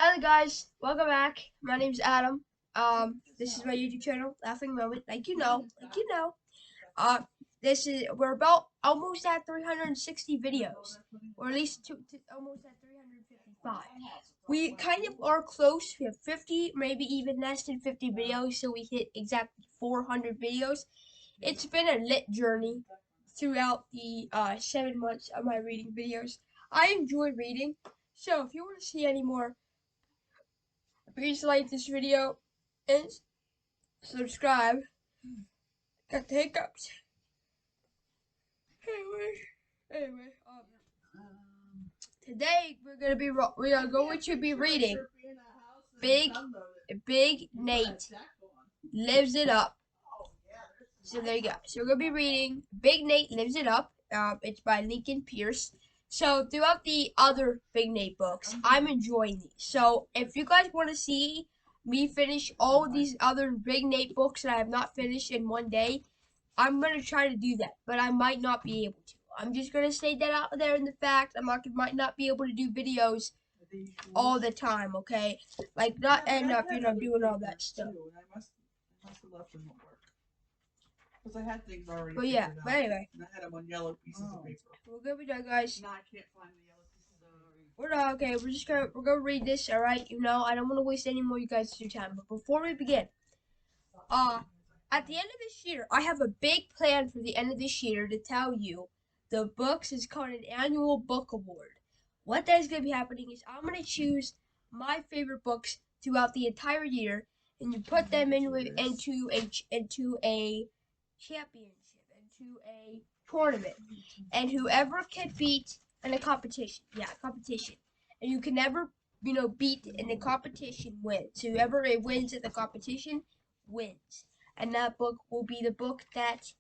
Hello guys, welcome back. My name's Adam. This is my YouTube channel, Laughing Moment. Uh, we're about almost at 360 videos, or at least almost at 355. We kind of are close. We have 50, maybe even less than 50 videos, so we hit exactly 400 videos. It's been a lit journey throughout the 7 months of my reading videos. I enjoy reading, so if you want to see any more, please like this video and subscribe. Got the hiccups. Anyway, today we are going to be reading Big Big Nate Lives It Up. So there you go. So we're gonna be reading Big Nate Lives It Up. It's by Lincoln Pierce. So throughout the other Big Nate books, I'm enjoying these. So if you guys want to see me finish all of these other Big Nate books that I have not finished in one day, I'm gonna try to do that, but I might not be able to. I'm just gonna say that out there in the fact might not be able to do videos all the time. Okay, like not end up doing all that stuff. I must have left them at work. Because I had things already. But yeah, but anyway. And I had them on yellow pieces of paper. We're gonna be done, guys. No, I can't find the yellow pieces of paper. Okay. We're gonna read this. All right. I don't want to waste any more you guys' time. But before we begin, at the end of this year, I have a big plan for the end of this year to tell you. The books is called an annual book award. What that is gonna be happening is I'm gonna choose my favorite books throughout the entire year, and you put them into a championship, into a tournament, and whoever can beat in a competition, competition, and you can never, beat in the competition wins. Whoever wins at the competition wins, and that book will be the book that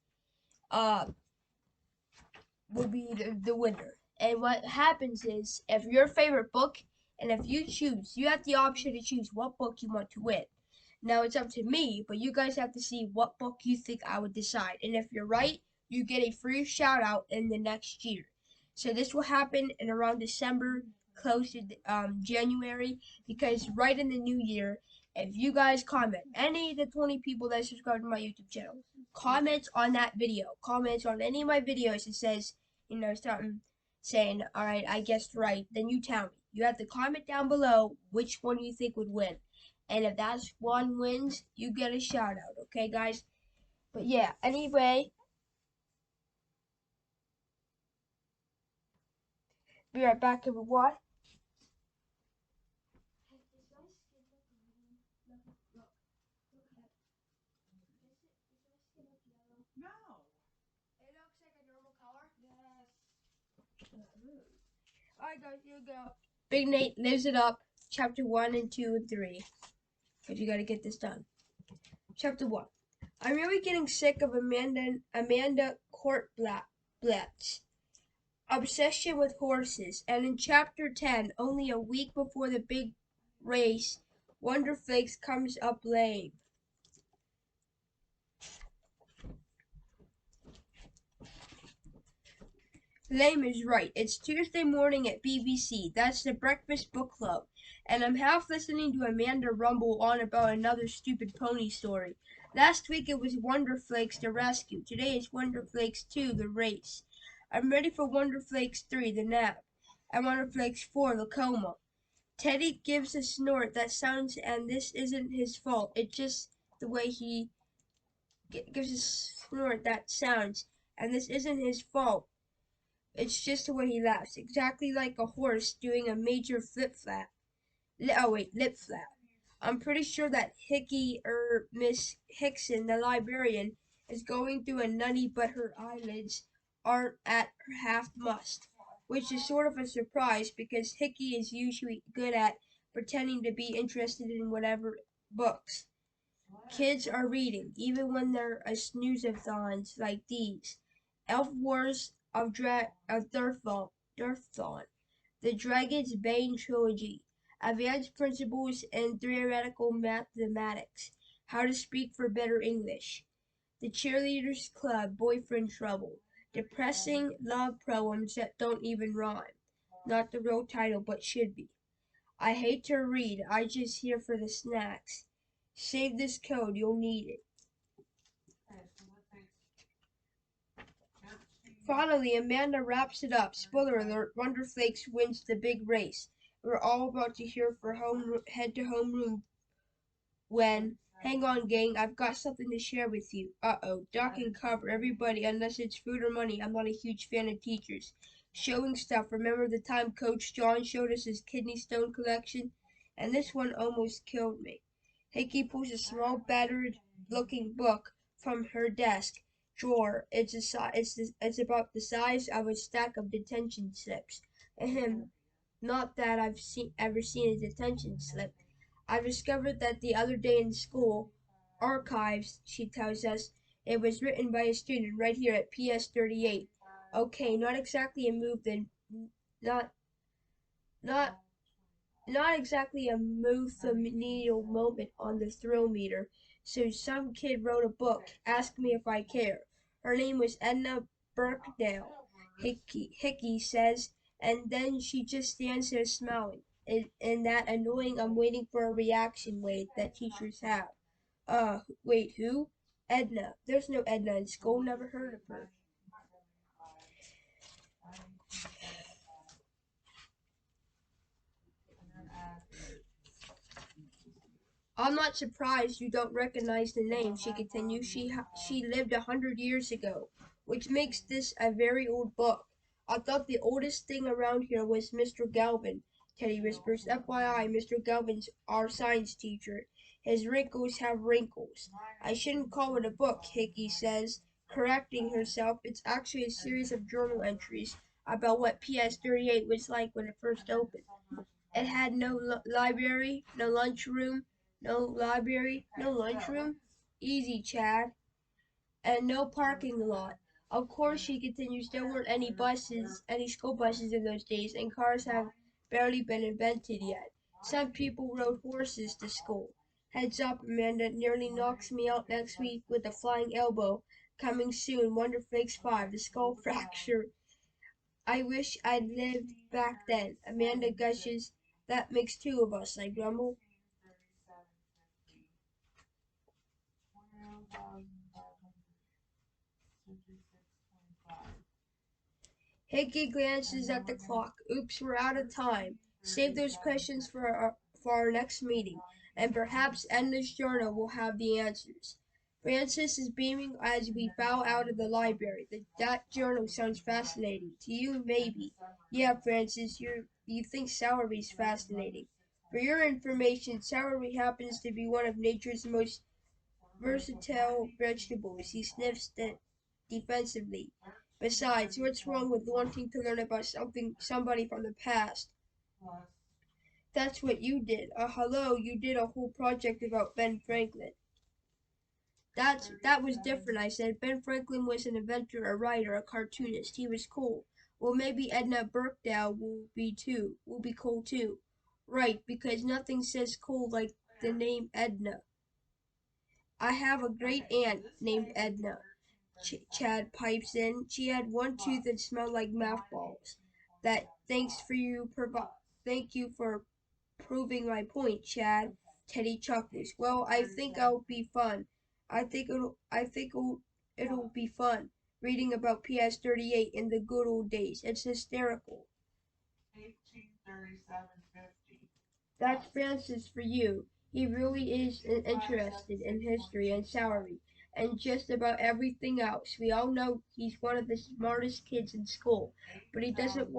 will be the winner. And what happens is, if your favorite book, and if you choose, you have the option to choose what book you want to win. Now it's up to me, but you guys have to see what book you think I would decide. And if you're right, you get a free shout out in the next year. So this will happen in around December, close to January, because right in the new year, if you guys comment, any of the 20 people that subscribe to my YouTube channel, comment on that video, comment on any of my videos that says, something saying, all right, I guessed right, then you tell me. You have to comment down below which one you think would win. And if that one wins, you get a shout out, okay, guys? But yeah, anyway, be right back, everyone. No. It looks like a normal color. Yes. Alright, guys, here we go. Big Nate Lives It Up, chapter 1 and 2 and 3. Because you gotta get this done. Chapter 1. I'm really getting sick of Amanda Courtblatt's obsession with horses, and in chapter 10, only a week before the big race, Wonderflakes comes up lame. Lame is right. It's Tuesday morning at BBC. That's the Breakfast Book Club. And I'm half listening to Amanda rumble on about another stupid pony story. Last week it was Wonderflakes the rescue. Today it's Wonderflakes 2, the race. I'm ready for Wonderflakes 3, the nap. And Wonderflakes 4, the coma. Teddy gives a snort that sounds, and this isn't his fault. It's just the way he gives a snort that sounds, and this isn't his fault. It's just the way he laughs, exactly like a horse doing a major lip flap. I'm pretty sure that Miss Hickson, the librarian, is going through a nutty, but her eyelids aren't at her half mast, which is sort of a surprise because Hickey is usually good at pretending to be interested in whatever books kids are reading, even when they're a snooze-a-thons like these. Elf Wars of Durthon, The Dragon's Bane Trilogy, Advanced Principles in Theoretical Mathematics, How to Speak for Better English, The Cheerleaders Club, Boyfriend Trouble, Depressing Love Poems That Don't Even Rhyme, not the real title but should be. I hate to read, I just here for the snacks. Save this code, you'll need it. Finally, Amanda wraps it up. Spoiler alert, Wonder Flakes wins the big race. We're all about to hear for head to homeroom when, hang on gang, I've got something to share with you. Uh-oh, duck and cover, everybody, unless it's food or money. I'm not a huge fan of teachers. Showing stuff, remember the time Coach John showed us his kidney stone collection? And this one almost killed me. Hickey pulls a small battered looking book from her desk drawer. It's about the size of a stack of detention slips. Ahem. Not that ever seen a detention slip. I discovered that the other day in school archives, she tells us. It was written by a student right here at PS 38. Okay, not exactly a move then not not not exactly a move the needle moment on the thrill meter. So some kid wrote a book, asked me if I care. Her name was Edna Birkdale, Hickey says, and then she just stands there smiling. In that annoying I'm waiting for a reaction way that teachers have. Wait, who? Edna. There's no Edna in school, never heard of her. I'm not surprised you don't recognize the name, she continued. She lived 100 years ago, which makes this a very old book. I thought the oldest thing around here was Mr. Galvin, Teddy whispers. FYI, Mr. Galvin's our science teacher. His wrinkles have wrinkles. I shouldn't call it a book, Hickey says, correcting herself. It's actually a series of journal entries about what PS 38 was like when it first opened. It had no library, no lunchroom, no library, no lunchroom. Easy, Chad. And no parking lot. Of course, she continues, there weren't any school buses in those days, and cars have barely been invented yet. Some people rode horses to school. Heads up, Amanda nearly knocks me out next week with a flying elbow. Coming soon, Wonder Flakes 5, the skull fracture. I wish I'd lived back then. Amanda gushes, that makes two of us, I grumble. Hickey glances at the clock. Oops, we're out of time. Save those questions for our next meeting, and perhaps Edna's journal will have the answers. Francis is beaming as we bow out of the library. That journal sounds fascinating. To you, maybe. Yeah, Francis, you think celery's fascinating. For your information, celery happens to be one of nature's most versatile vegetables. He sniffs defensively. Besides, what's wrong with wanting to learn about somebody from the past? That's what you did. Hello, you did a whole project about Ben Franklin. That was different, I said. Ben Franklin was an inventor, a writer, a cartoonist. He was cool. Well, maybe Edna Birkdale will be cool too. Right, because nothing says cool like the name Edna. I have a great aunt named Edna. Chad pipes in. She had one tooth that smelled like math balls. That thank you for proving my point, Chad. Teddy chuckles. Well, I think I'll be fun. It'll be fun reading about PS 38 in the good old days. It's hysterical. That's Francis for you. He really is interested in history and salary and just about everything else. We all know he's one of the smartest kids in school, but he doesn't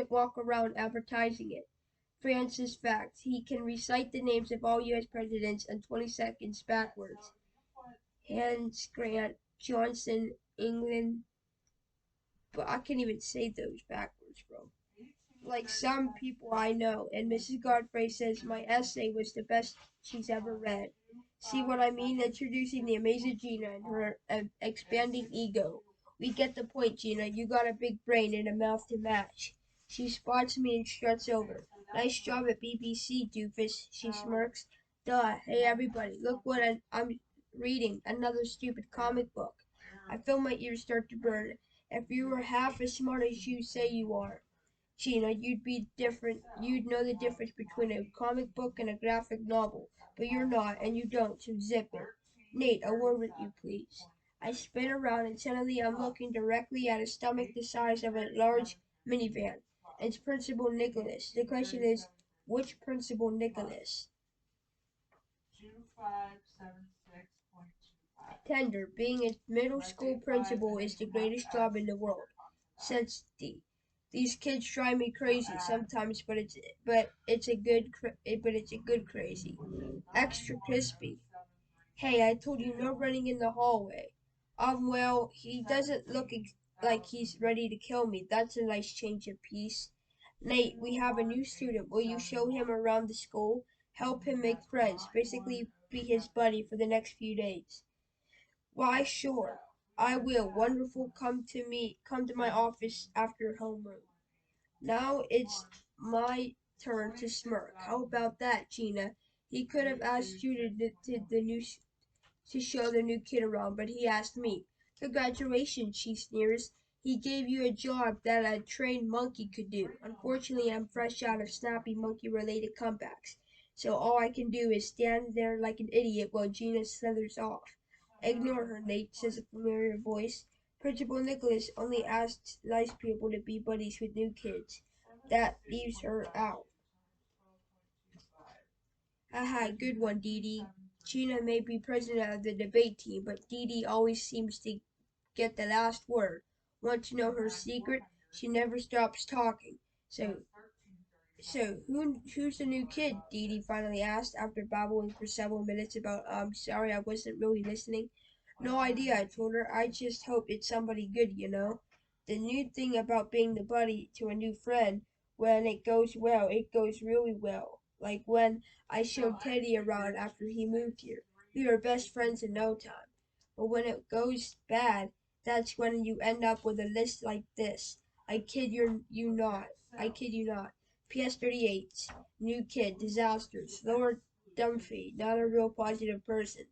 walk around advertising it. Francis facts. He can recite the names of all U.S. presidents in 20 seconds backwards. Hans Grant, Johnson, England, but I can't even say those backwards, bro. Like some people I know, and Mrs. Godfrey says my essay was the best she's ever read. See what I mean? Introducing the amazing Gina and her expanding ego. We get the point, Gina. You got a big brain and a mouth to match. She spots me and struts over. Nice job at BBC, doofus, she smirks. Duh, hey everybody, look what I'm reading. Another stupid comic book. I feel my ears start to burn. If you were half as smart as you say you are. Gina, you'd be different. You'd know the difference between a comic book and a graphic novel, but you're not, and you don't, so zip it. Nate, a word with you, please. I spin around, and suddenly I'm looking directly at a stomach the size of a large minivan. It's Principal Nicholas. The question is, which Principal Nicholas? 2576.25. Tender, being a middle school principal is the greatest job in the world, said Steve. These kids drive me crazy sometimes, but it's a good crazy. Extra crispy. Hey, I told you no running in the hallway. Well, he doesn't look like he's ready to kill me. That's a nice change of pace. Nate, we have a new student. Will you show him around the school? Help him make friends. Basically, be his buddy for the next few days. Why, sure. I will. Wonderful. Come to my office after homeroom. Now it's my turn to smirk. How about that, Gina? He could have asked you to show the new kid around, but he asked me. Congratulations, she sneers. He gave you a job that a trained monkey could do. Unfortunately, I'm fresh out of snappy monkey related comebacks, so all I can do is stand there like an idiot while Gina slithers off. Ignore her, Nate, says a familiar voice. Principal Nicholas only asks nice people to be buddies with new kids. That leaves her out. Haha, good one, Dee Dee. Gina may be president of the debate team, but Dee Dee always seems to get the last word. Want to know her secret? She never stops talking. So, who's the new kid? Dee Dee finally asked after babbling for several minutes about, sorry, I wasn't really listening. No idea, I told her. I just hope it's somebody good, you know. The new thing about being the buddy to a new friend, when it goes well, it goes really well. Like when I showed Teddy around after he moved here. We were best friends in no time. But when it goes bad, that's when you end up with a list like this. You not. I kid you not. PS38, new kid, disasters, Lord Dumphy, not a real positive person.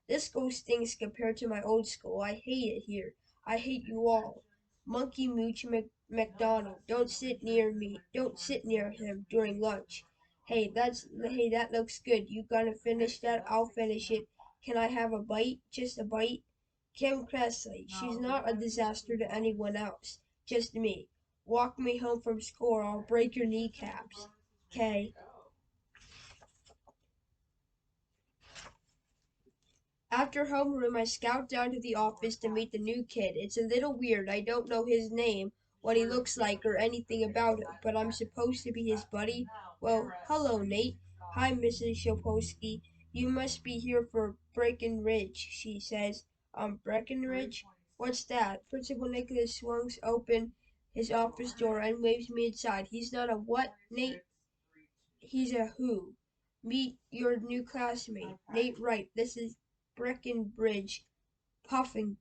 This school stinks compared to my old school. I hate it here. I hate you all. Monkey Mooch McDonald, don't sit near me. Don't sit near him during lunch. That looks good. You gonna finish that? I'll finish it. Can I have a bite? Just a bite? Kim Cressley, she's not a disaster to anyone else. Just me. Walk me home from school or I'll break your kneecaps. K. After homeroom, I scout down to the office to meet the new kid. It's a little weird. I don't know his name, what he looks like, or anything about him, but I'm supposed to be his buddy. Well, hello, Nate. Hi, Mrs. Shopowski. You must be here for Breckenridge, she says. Breckenridge? What's that? Principal Nicholas swings open his office door and waves me inside. He's not a what, Nate? He's a who. Meet your new classmate, Nate Wright. This is Breckenbridge Puffing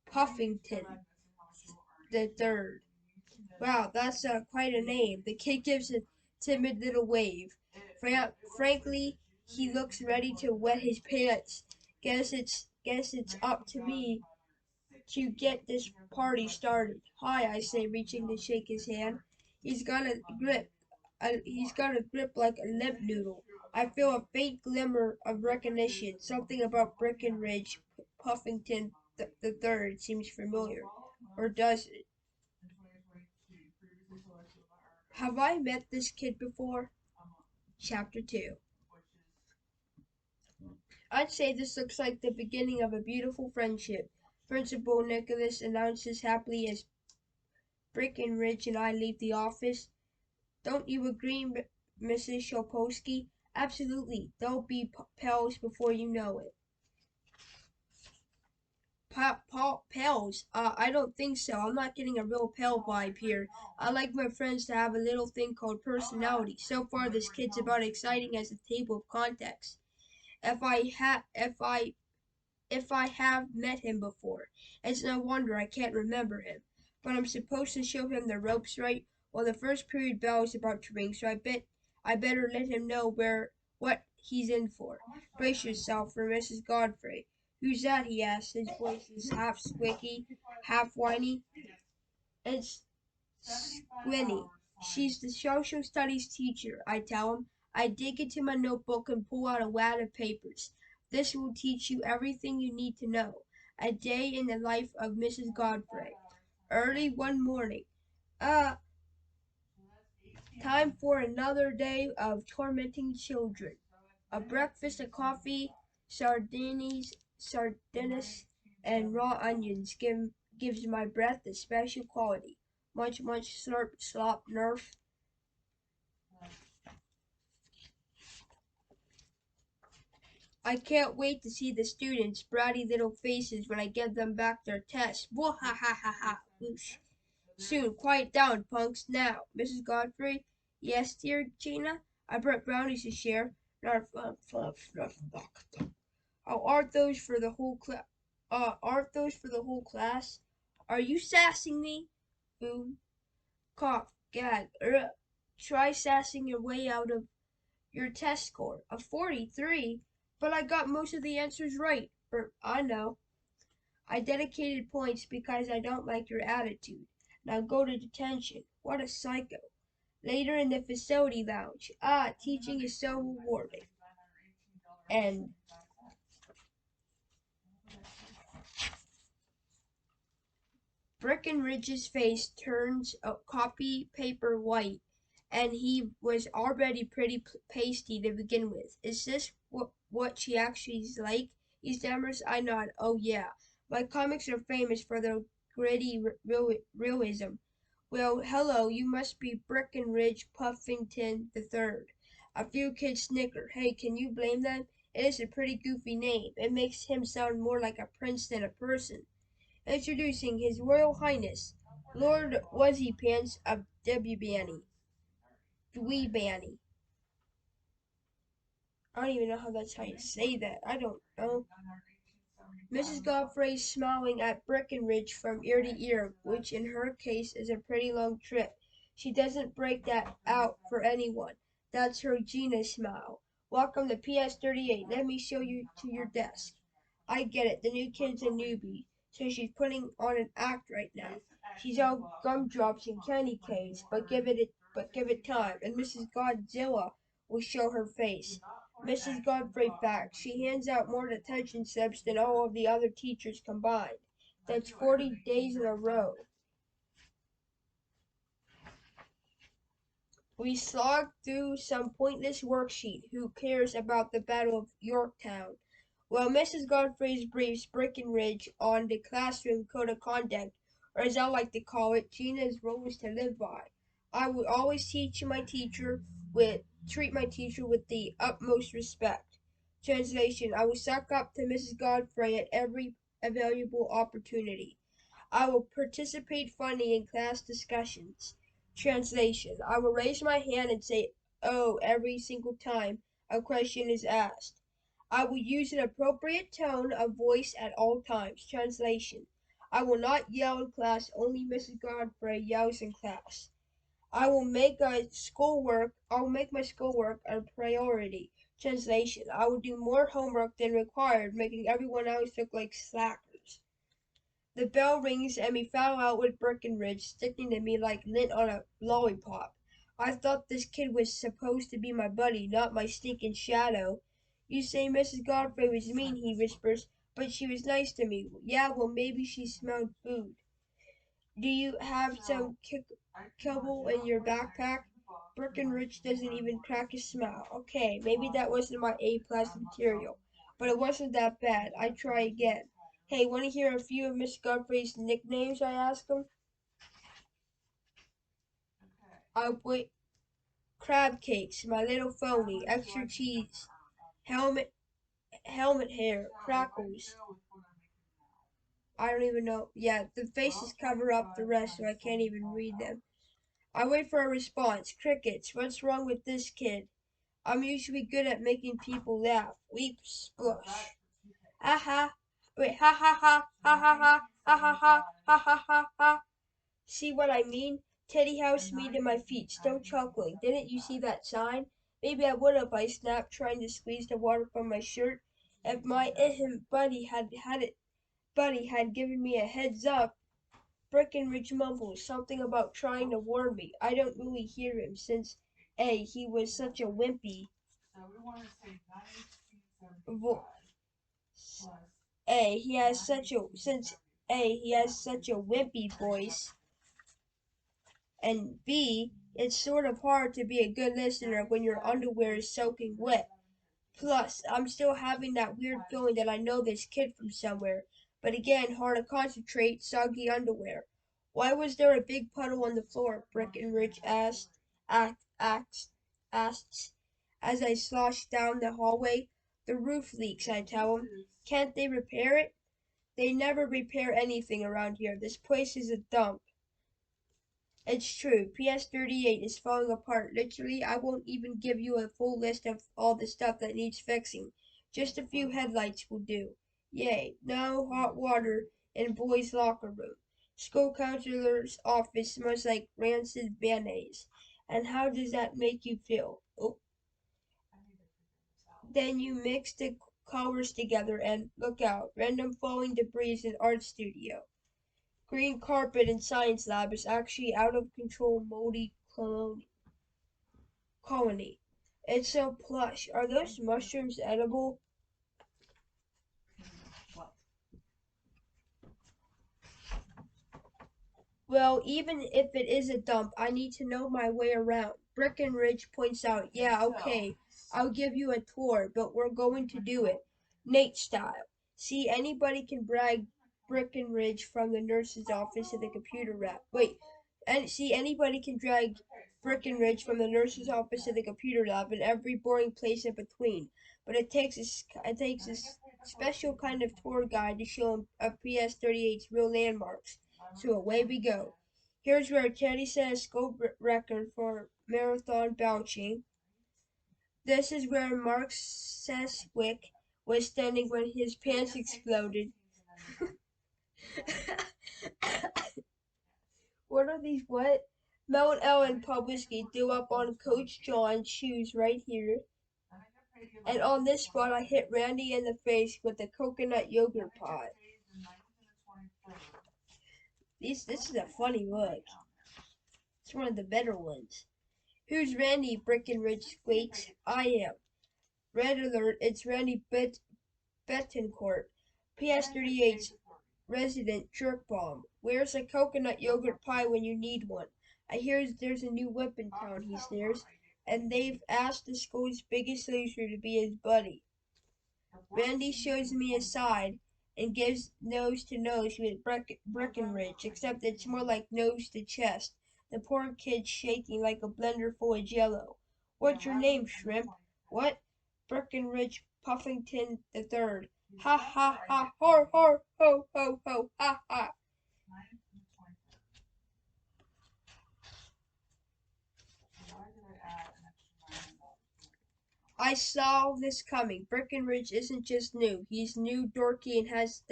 Puffington the third. Wow, that's quite a name. The kid gives a timid little wave. Frankly, he looks ready to wet his pants. Guess it's up to me to get this party started. Hi, I say, reaching to shake his hand. He's got a grip. He's got a grip like a limp noodle. I feel a faint glimmer of recognition. Something about Breckenridge Puffington the third seems familiar. Or does it? Have I met this kid before? Chapter 2. I'd say this looks like the beginning of a beautiful friendship. Principal Nicholas announces happily as Breckenridge and I leave the office. Don't you agree, Mrs. Shopowski? Absolutely. They'll be pals before you know it. Pals? I don't think so. I'm not getting a real pal vibe here. I like my friends to have a little thing called personality. So far, this kid's about exciting as a table of contents. If I have met him before. It's no wonder I can't remember him. But I'm supposed to show him the ropes, right? Well, the first period bell is about to ring, so I better let him know what he's in for. Brace yourself for Mrs. Godfrey. Who's that? He asks. His voice is half squeaky, half whiny. It's Squinny. She's the social studies teacher, I tell him. I dig into my notebook and pull out a wad of papers. This will teach you everything you need to know. A day in the life of Mrs. Godfrey. Early one morning. Ah, time for another day of tormenting children. A breakfast of coffee, sardines, and raw onions gives my breath a special quality. Munch, munch, slurp, slop, nerf. I can't wait to see the students' bratty little faces when I give them back their tests. Whoa, ha ha ha ha, whoosh. Soon, quiet down, punks. Now, Mrs. Godfrey. Yes, dear Gina. I brought brownies to share. Narf, fluff, fluff, fuck. Oh, aren't those for the whole class? Aren't those for the whole class? Are you sassing me? Boom, cough, gag. Try sassing your way out of your test score. A 43? But I got most of the answers right. I know. I dedicated points because I don't like your attitude. Now go to detention. What a psycho. Later in the facility lounge. Ah, teaching is so rewarding. And Breckenridge's face turns copy paper white, and he was already pretty pasty to begin with. Is this what she actually is like? He stammers. I nod. Oh yeah, my comics are famous for their gritty realism. Well, hello, you must be Breckenridge Puffington III. A few kids snicker. Hey, can you blame them? It is a pretty goofy name. It makes him sound more like a prince than a person. Introducing His Royal Highness, Lord Wuzzy Pants of Dweebanny. I don't even know how you say that. I don't know. Mrs. Godfrey smiling at Breckenridge from ear to ear, which in her case is a pretty long trip. She doesn't break that out for anyone. That's her Gina smile. Welcome to PS38. Let me show you to your desk. I get it. The new kid's a newbie, so she's putting on an act right now. She's all gumdrops and candy canes, but give it time, and Mrs. Godzilla will show her face. Mrs. Godfrey facts. She hands out more detention slips than all of the other teachers combined. That's 40 days in a row. We slog through some pointless worksheet. Who cares about the Battle of Yorktown? Well, Mrs. Godfrey's briefs Breckenridge on the classroom code of conduct, or as I like to call it, Gina's rules to live by. I would always treat my teacher with the utmost respect. Translation: I will suck up to Mrs. Godfrey at every available opportunity. I will participate funny in class discussions. Translation: I will raise my hand and say "oh" every single time a question is asked. I will use an appropriate tone of voice at all times. Translation: I will not yell in class, only Mrs. Godfrey yells in class. I will make my schoolwork a priority. Translation: I will do more homework than required, making everyone else look like slackers. The bell rings and we foul out with Breckenridge sticking to me like lint on a lollipop. I thought this kid was supposed to be my buddy, not my stinking shadow. You say Mrs. Godfrey was mean, he whispers, but she was nice to me. Yeah, well, maybe she smelled food. Do you have some kibble in your backpack? Breckenridge doesn't even crack a smile. Okay, maybe that wasn't my A-plus material, but it wasn't that bad. I try again. Hey, want to hear a few of Miss Godfrey's nicknames? I ask him. I wait. Crab cakes, my little phony, extra cheese, helmet, helmet hair, crackles. I don't even know. Yeah, the faces cover up the rest, so I can't even read them. I wait for a response. Crickets. What's wrong with this kid? I'm usually good at making people laugh. Weep, splush. Ha ha. Wait, ha ha ha, ha ha ha, ha ha ha, ha ha ha ha. See what I mean? Teddy housed me to my feet, still chuckling. Didn't you see that sign? Maybe I would have, I snapped, trying to squeeze the water from my shirt. If my buddy had given me a heads up. Breckenridge mumbles something about trying to warn me. I don't really hear him since he was such a wimpy So we want to say 1975 vo- plus he has such a since he has such a wimpy voice, and B, it's sort of hard to be a good listener when your underwear is soaking wet. Plus, I'm still having that weird feeling that I know this kid from somewhere, but again, hard to concentrate, soggy underwear. Why was there a big puddle on the floor? Breckenridge asked, asked as I sloshed down the hallway. The roof leaks, I tell him. Can't they repair it? They never repair anything around here. This place is a dump. It's true. PS38 is falling apart. Literally, I won't even give you a full list of all the stuff that needs fixing. Just a few headlights will do. Yay. No hot water in boys' locker room. School counselor's office smells like rancid mayonnaise. And how does that make you feel? Oh, then you mix the colors together and look out. Random falling debris in art studio. Green carpet in science lab is actually out of control moldy colony. It's so plush. Are those mushrooms edible? well, Well, even if it is a dump, I need to know my way around. Breckenridge points out, yeah, okay, I'll give you a tour, but we're going to do it Nate style. See, anybody can brag Breckenridge from the nurse's office to the computer lab. Wait, and see, anybody can drag Breckenridge from the nurse's office to the computer lab and every boring place in between. But it takes a special kind of tour guide to show him a PS38's real landmarks. So away we go. Here's where Teddy set a school record for marathon belching. This is where Mark Seswick was standing when his pants exploded. What are these? What? Mel and Ellen Publisky do up on Coach John's shoes right here. And on this spot, I hit Randy in the face with the coconut yogurt pot. This is a funny look. It's one of the better ones. Who's Randy? Breckenridge squeaks. I am. Red alert, it's Randy Betancourt, PS38's resident jerk bomb. Where's a coconut yogurt pie when you need one? I hear there's a new whip in town, he sneers, and they've asked the school's biggest loser to be his buddy. Randy shows me his side and gives nose to nose with Breckenridge, except it's more like nose to chest. The poor kid's shaking like a blender full of jello. What's your name, Shrimp? What? Breckenridge Puffington the Third. Ha ha ha, ho ho ho ho ho, ha ha. I saw this coming. Breckenridge isn't just new. He's new, dorky, and has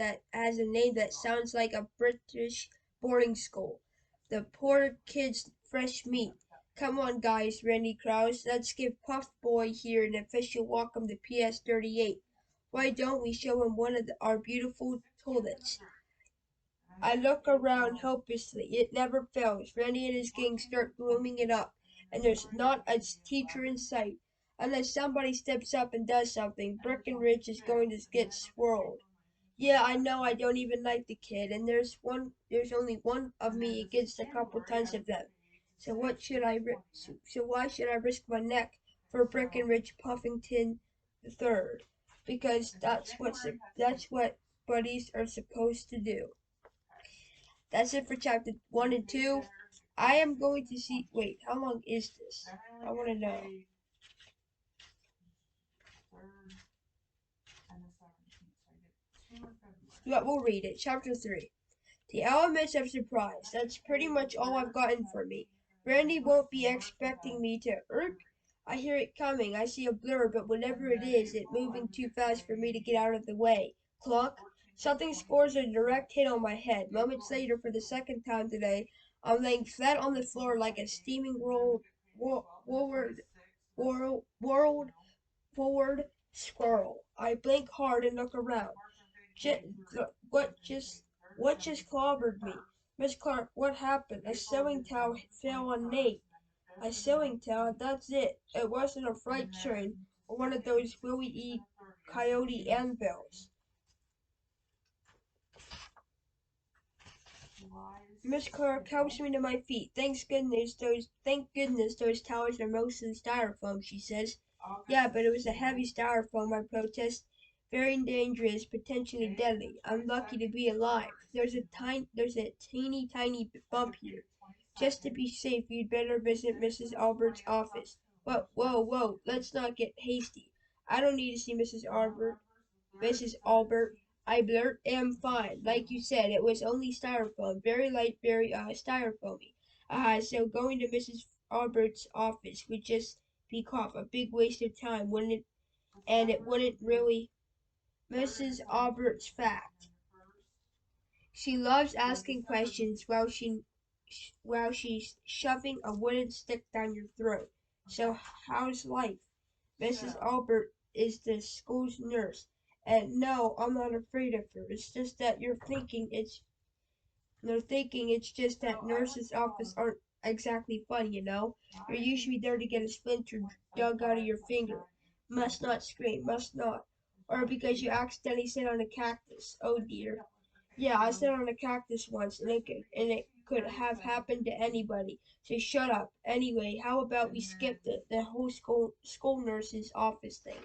a name that sounds like a British boarding school. The poor kid's fresh meat. Come on, guys, Randy Krause. Let's give Puff Boy here an official welcome to PS38. Why don't we show him one of our beautiful toilets? I look around helplessly. It never fails. Randy and his gang start grooming it up, and there's not a teacher in sight. Unless somebody steps up and does something, Breckenridge is going to get swirled. Yeah, I know I don't even like the kid, and there's only one of me against a couple tons of them. So why should I risk my neck for Breckenridge Puffington the Third? Because that's what buddies are supposed to do. That's it for chapter 1 and 2. I am going to see. Wait, how long is this? I want to know. But we'll read it. Chapter 3. The elements of surprise. That's pretty much all I've gotten for me. Randy won't be expecting me to irk. I hear it coming. I see a blur, but whatever it is, it's moving too fast for me to get out of the way. Clunk. Something scores a direct hit on my head. Moments later, for the second time today, I'm laying flat on the floor like a steaming world forward squirrel. I blink hard and look around. J- what just what just clobbered me? Miss Clark, what happened? A sewing towel fell on Nate. A sewing towel, that's it. It wasn't a freight train or one of those Willie E. Coyote anvils. Miss Clark helps me to my feet. Thank goodness those towels are mostly styrofoam, she says. Yeah, but it was a heavy styrofoam, I protest. Very dangerous, potentially deadly. I'm lucky to be alive. There's a teeny tiny bump here. Just to be safe, you'd better visit Mrs. Albert's office. Whoa, let's not get hasty. I don't need to see Mrs. Albert. I blurt, am fine. Like you said, it was only styrofoam. Very light, very styrofoamy. So going to Mrs. Albert's office would just be a big waste of time, wouldn't it? And it wouldn't really. Mrs. Albert's fact. She loves asking questions while she's shoving a wooden stick down your throat. So how's life? Mrs. Albert is the school's nurse. And no, I'm not afraid of her. It's just that you're thinking it's just that nurses' office aren't exactly fun, you know? You're usually there to get a splinter dug out of your finger. Must not scream, must not. Or because you accidentally sit on a cactus. Oh dear. Yeah, I sat on a cactus once, and it could have happened to anybody. So shut up. Anyway, how about we skip the whole school nurse's office thing?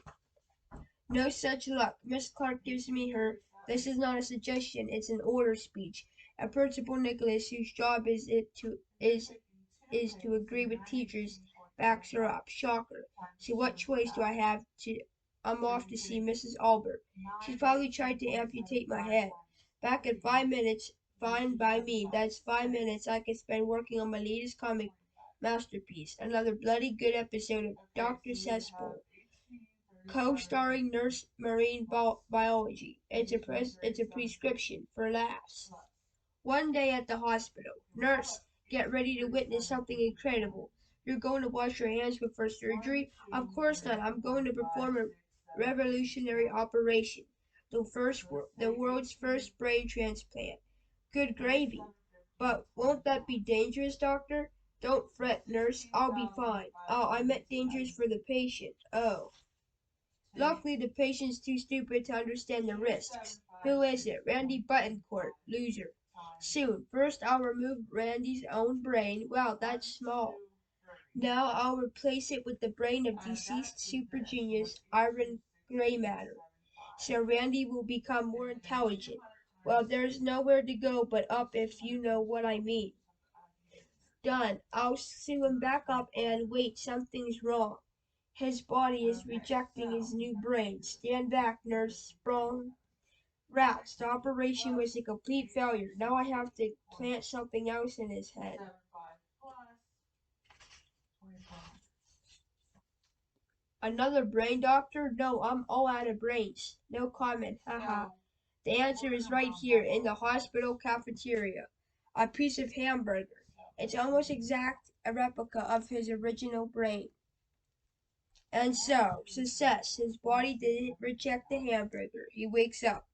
No such luck. Miss Clark gives me her. This is not a suggestion; it's an order speech. And Principal Nicholas, whose job is to agree with teachers, backs her up. Shocker. So what choice do I have? I'm off to see Mrs. Albert. She's probably tried to amputate my head. Back in 5 minutes. Fine by me. That's 5 minutes I can spend working on my latest comic masterpiece. Another bloody good episode of Dr. Cesspool, co-starring nurse marine biology. It's a prescription for laughs. One day at the hospital. Nurse, get ready to witness something incredible. You're going to wash your hands before surgery? Of course not. I'm going to perform a revolutionary operation. The world's first brain transplant. Good gravy. But won't that be dangerous, doctor? Don't fret, nurse. I'll be fine. Oh, I meant dangerous for the patient. Oh. Luckily, the patient's too stupid to understand the risks. Who is it? Randy Buttoncourt, loser. Soon. First, I'll remove Randy's own brain. Wow, that's small. Now I'll replace it with the brain of deceased super genius Iron Gray Matter. So Randy will become more intelligent. Well, there's nowhere to go but up if you know what I mean. Done. I'll sew him back up and wait, something's wrong. His body is rejecting his new brain. Stand back, nurse. Sprung. Rats, the operation was a complete failure. Now I have to plant something else in his head. Another brain doctor? No, I'm all out of brains. No comment. Haha. The answer is right here in the hospital cafeteria. A piece of hamburger. It's almost exact a replica of his original brain. And so, success. His body didn't reject the hamburger. He wakes up.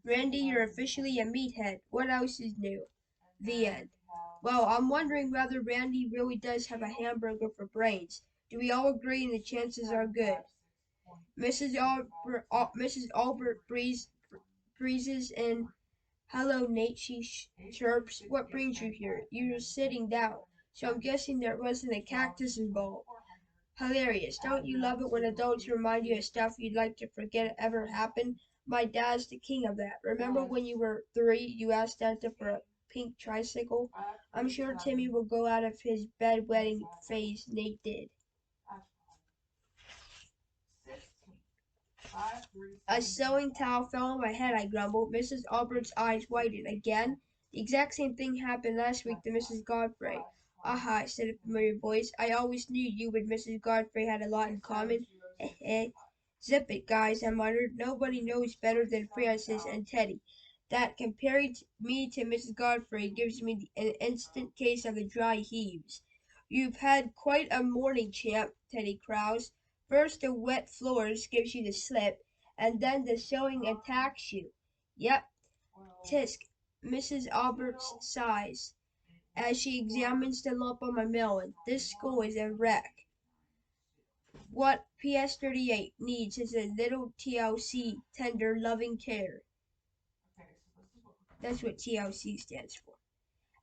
Randy, you're officially a meathead. What else is new? The end. Well, I'm wondering whether Randy really does have a hamburger for brains. Do we all agree the chances are good? Mrs. Albert breezes in. Hello, Nate, she chirps. What brings you here? You're sitting down, so I'm guessing there wasn't a cactus involved. Hilarious. Don't you love it when adults remind you of stuff you'd like to forget ever happened? My dad's the king of that. Remember when you were 3, you asked Santa for a pink tricycle? I'm sure Timmy will go out of his bedwetting phase. Nate did. A sewing towel fell on my head, I grumbled. Mrs. Albert's eyes widened. Again? The exact same thing happened last week to Mrs. Godfrey. Aha, said a familiar voice. I always knew you and Mrs. Godfrey had a lot in common. Zip it, guys, I muttered. Nobody knows better than Francis and Teddy that comparing me to Mrs. Godfrey gives me an instant case of the dry heaves. You've had quite a morning, champ, Teddy crows. First the wet floors gives you the slip, and then the sewing attacks you. Yep, tisk. Mrs. Alberts sighs as she examines the lump on my melon. This school is a wreck. What PS38 needs is a little TLC, tender, loving care. That's what TLC stands for.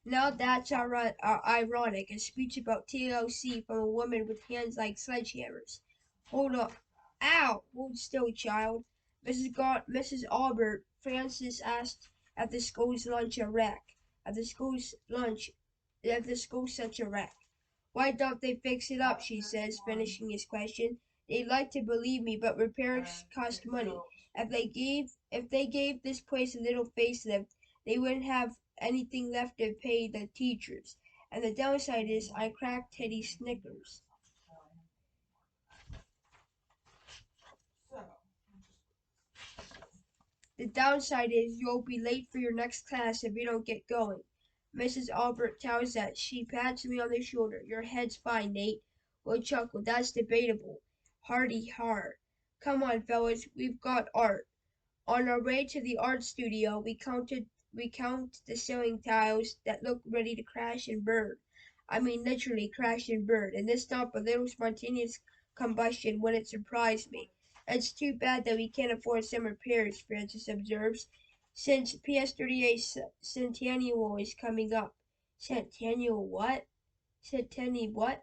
Now that's ironic, a speech about TLC from a woman with hands like sledgehammers. Hold up. Ow! Hold still, child. Mrs. Albert, Francis asked at the school's lunch a wreck. At the school's lunch, at the school such a wreck. Why don't they fix it up, she says, finishing his question. They'd like to believe me, but repairs cost money. If they gave this place a little facelift, they wouldn't have anything left to pay the teachers. And the downside is I cracked Teddy's Snickers. The downside is you'll be late for your next class if you don't get going. Mrs. Albert tells us. She pats me on the shoulder. Your head's fine, Nate. We'll chuckle. That's debatable. Hardy har. Come on, fellas. We've got art. On our way to the art studio, we count the ceiling tiles that look ready to crash and burn. I mean literally crash and burn, and this not a little spontaneous combustion wouldn't surprise me. It's too bad that we can't afford some repairs, Francis observes, since PS38 Centennial is coming up. Centennial what? Centennial what?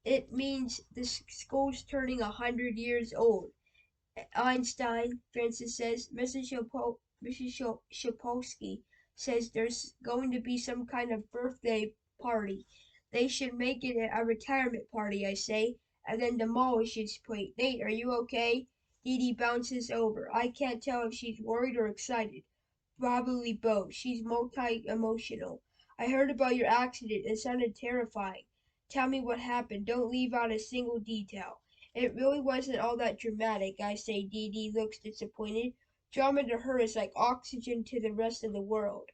It means the school's turning 100 years old. Einstein, Francis says. Mrs. Shapolsky says there's going to be some kind of birthday party. They should make it a retirement party, I say, and then demolish its plate. Nate, are you okay? Dee Dee bounces over. I can't tell if she's worried or excited. Probably both. She's multi-emotional. I heard about your accident. It sounded terrifying. Tell me what happened. Don't leave out a single detail. It really wasn't all that dramatic, I say. Dee Dee looks disappointed. Drama to her is like oxygen to the rest of the world.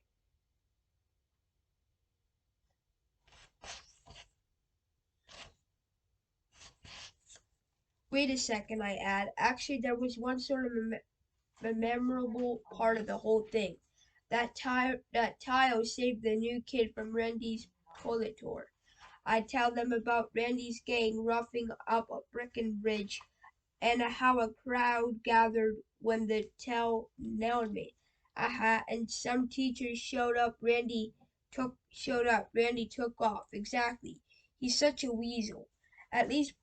Wait a second, I add. Actually, there was one sort of memorable part of the whole thing. That tile saved the new kid from Randy's tour. I tell them about Randy's gang roughing up a Breckenridge and how a crowd gathered when the tell nailed me. Aha, and some teachers showed up. Randy took off. Exactly. He's such a weasel. At least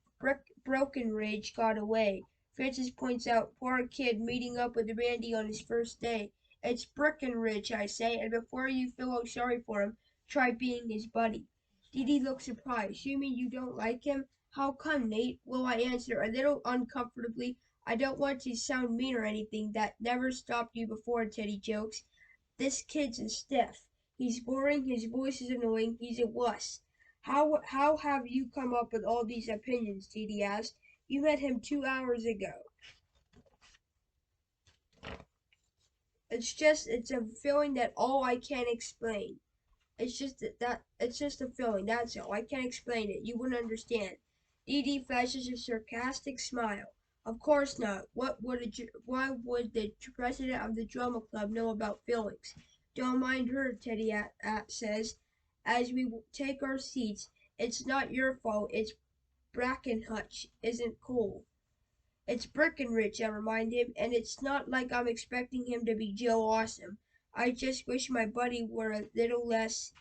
Brokenridge got away. Francis points out, poor kid meeting up with Randy on his first day. It's Breckenridge, I say, and before you feel sorry for him, try being his buddy. Dee Dee looks surprised. You mean you don't like him? How come, Nate? Will I answer a little uncomfortably. I don't want to sound mean or anything. That never stopped you before, Teddy jokes. This kid's a stiff. He's boring, his voice is annoying, he's a wuss. How have you come up with all these opinions? Dee Dee asked. You met him 2 hours ago. It's a feeling that all I can't explain. It's just a feeling, that's all. I can't explain it. You wouldn't understand. Dee Dee flashes a sarcastic smile. Of course not. Why would the president of the drama club know about feelings? Don't mind her, Teddy says, as we take our seats. It's not your fault. It's Brackenhutch isn't cool. It's Breckenridge, I remind him, and it's not like I'm expecting him to be Joe Awesome. I just wish my buddy were a little less,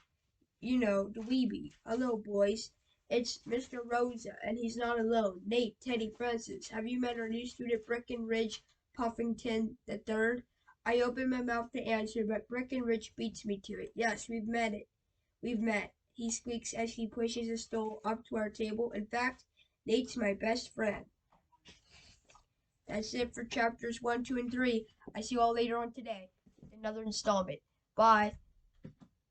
dweeby. Hello, boys. It's Mr. Rosa, and he's not alone. Nate, Teddy, Francis. Have you met our new student, Breckenridge Puffington III? I open my mouth to answer, but Breckenridge beats me to it. Yes, we've met it. We've met, he squeaks as he pushes a stool up to our table. In fact, Nate's my best friend. That's it for chapters 1, 2, and 3. I see you all later on today with another installment. Bye.